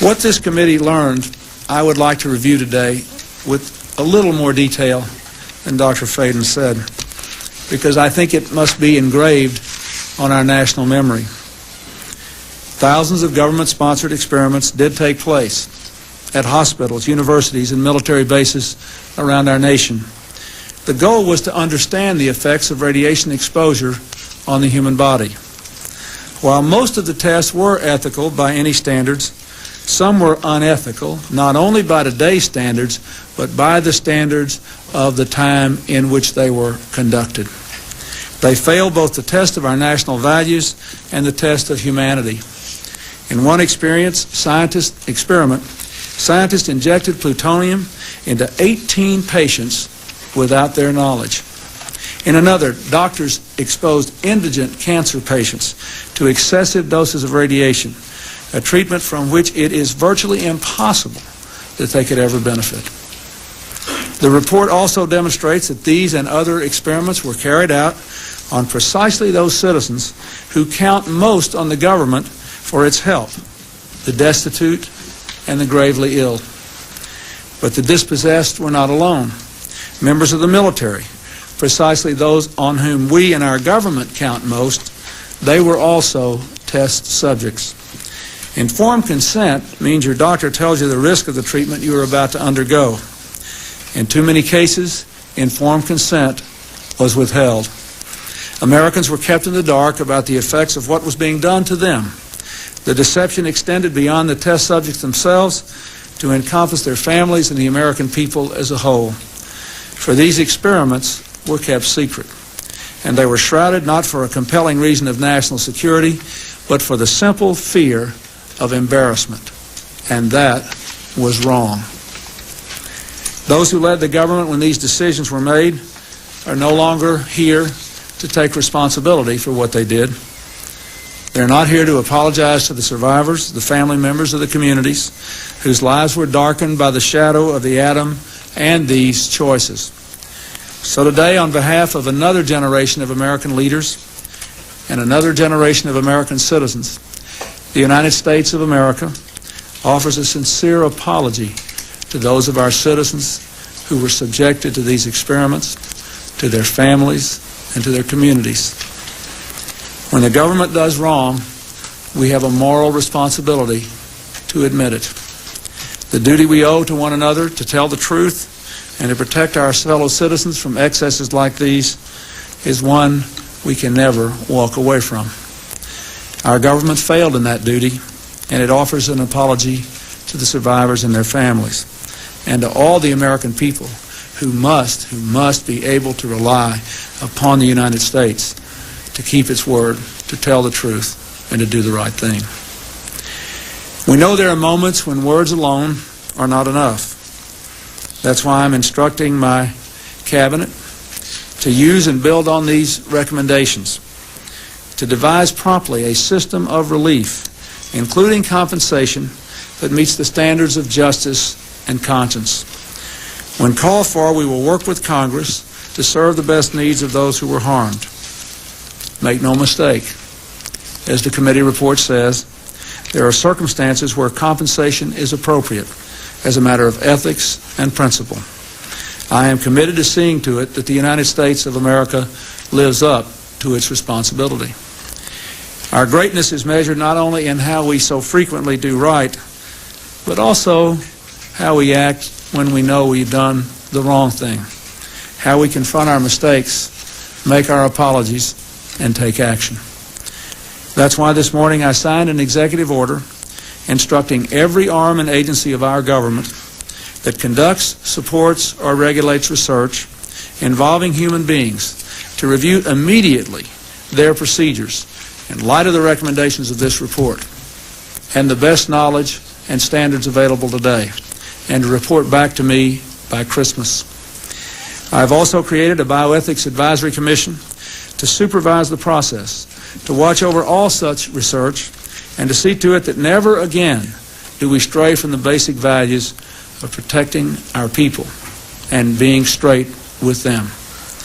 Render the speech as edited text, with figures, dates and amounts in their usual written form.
What this committee learned, I would like to review today with a little more detail than Dr. Faden said, because I think it must be engraved on our national memory. Thousands of government-sponsored experiments did take place at hospitals, universities, and military bases around our nation. The goal was to understand the effects of radiation exposure on the human body. While most of the tests were ethical by any standards, some were unethical, not only by today's standards, but by the standards of the time in which they were conducted. They failed both the test of our national values and the test of humanity. In one scientist injected plutonium into 18 patients without their knowledge. In another, doctors exposed indigent cancer patients to excessive doses of radiation, a treatment from which it is virtually impossible that they could ever benefit. The report also demonstrates that these and other experiments were carried out on precisely those citizens who count most on the government for its help, the destitute and the gravely ill. But the dispossessed were not alone. Members of the military, precisely those on whom we and our government count most, they were also test subjects. Informed consent means your doctor tells you the risk of the treatment you are about to undergo. In too many cases, informed consent was withheld. Americans were kept in the dark about the effects of what was being done to them. The deception extended beyond the test subjects themselves to encompass their families and the American people as a whole. For these experiments were kept secret, and they were shrouded not for a compelling reason of national security, but for the simple fear of embarrassment, and that was wrong. Those who led the government when these decisions were made are no longer here to take responsibility for what they did. They're not here to apologize to the survivors, the family members of the communities whose lives were darkened by the shadow of the atom and these choices. So today, on behalf of another generation of American leaders and another generation of American citizens, the United States of America offers a sincere apology to those of our citizens who were subjected to these experiments, to their families, and to their communities. When the government does wrong, we have a moral responsibility to admit it. The duty we owe to one another to tell the truth and to protect our fellow citizens from excesses like these is one we can never walk away from. Our government failed in that duty, and it offers an apology to the survivors and their families, and to all the American people who must be able to rely upon the United States to keep its word, to tell the truth, and to do the right thing. We know there are moments when words alone are not enough. That's why I'm instructing my cabinet to use and build on these recommendations, to devise promptly a system of relief, including compensation that meets the standards of justice and conscience. When called for, we will work with Congress to serve the best needs of those who were harmed. Make no mistake, as the committee report says, there are circumstances where compensation is appropriate as a matter of ethics and principle. I am committed to seeing to it that the United States of America lives up to its responsibility. Our greatness is measured not only in how we so frequently do right, but also how we act when we know we've done the wrong thing, how we confront our mistakes, make our apologies, and take action. That's why this morning I signed an executive order instructing every arm and agency of our government that conducts, supports, or regulates research involving human beings to review immediately their procedures in light of the recommendations of this report and the best knowledge and standards available today, and to report back to me by Christmas. I've also created a Bioethics Advisory Commission to supervise the process, to watch over all such research, and to see to it that never again do we stray from the basic values of protecting our people and being straight with them.